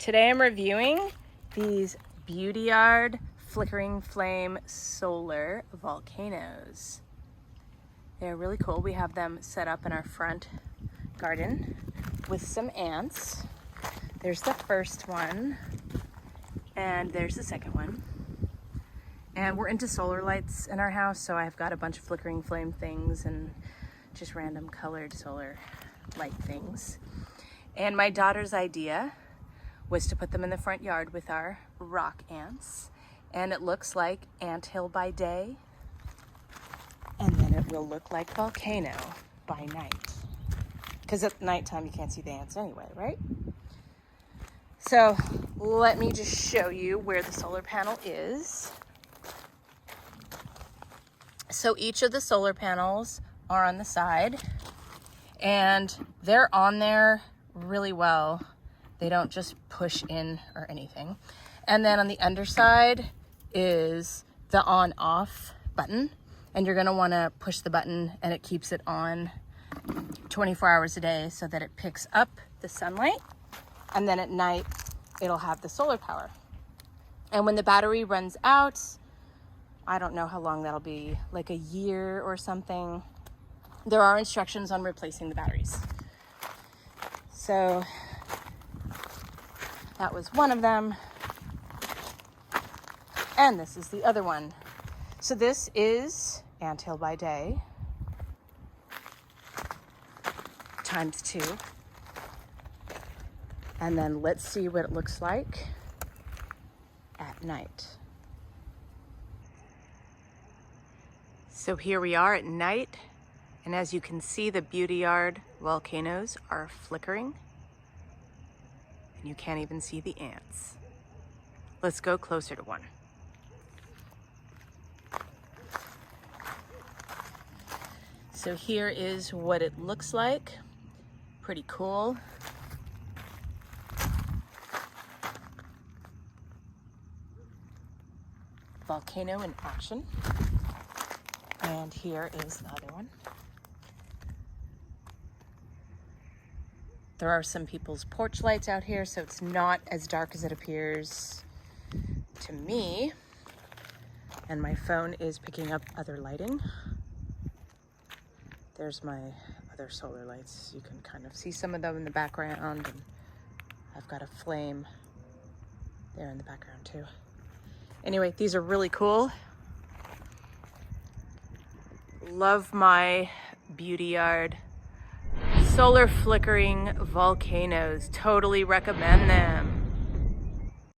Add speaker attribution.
Speaker 1: Today I'm reviewing these Beautyard Flickering Flame Solar Volcanoes. They're really cool. We have them set up in our front garden with some ants. There's the first one, and there's the second one. And we're into solar lights in our house, so I've got a bunch of flickering flame things and just random colored solar light things. And my daughter's idea was to put them in the front yard with our rock ants. And it looks like anthill by day, and then it will look like volcano by night. Because at nighttime you can't see the ants anyway, right? So let me just show you where the solar panel is. So each of the solar panels are on the side, and they're on there really well. They don't just push in or anything. And then on the underside is the on-off button, and you're gonna wanna push the button and it keeps it on 24 hours a day so that it picks up the sunlight, and then at night it'll have the solar power. And when the battery runs out, I don't know how long that'll be, like a year or something, there are instructions on replacing the batteries. So that was one of them. And this is the other one. So this is anthill by day times 2. And then let's see what it looks like at night. So here we are at night, and as you can see, the Beautyard volcanoes are flickering, and you can't even see the ants. Let's go closer to one. So here is what it looks like. Pretty cool. Volcano in action. And here is the other one. There are some people's porch lights out here, so it's not as dark as it appears to me. And my phone is picking up other lighting. There's my other solar lights. You can kind of see some of them in the background, and I've got a flame there in the background too. Anyway, these are really cool. Love my Beautyard solar flickering volcanoes. Totally recommend them.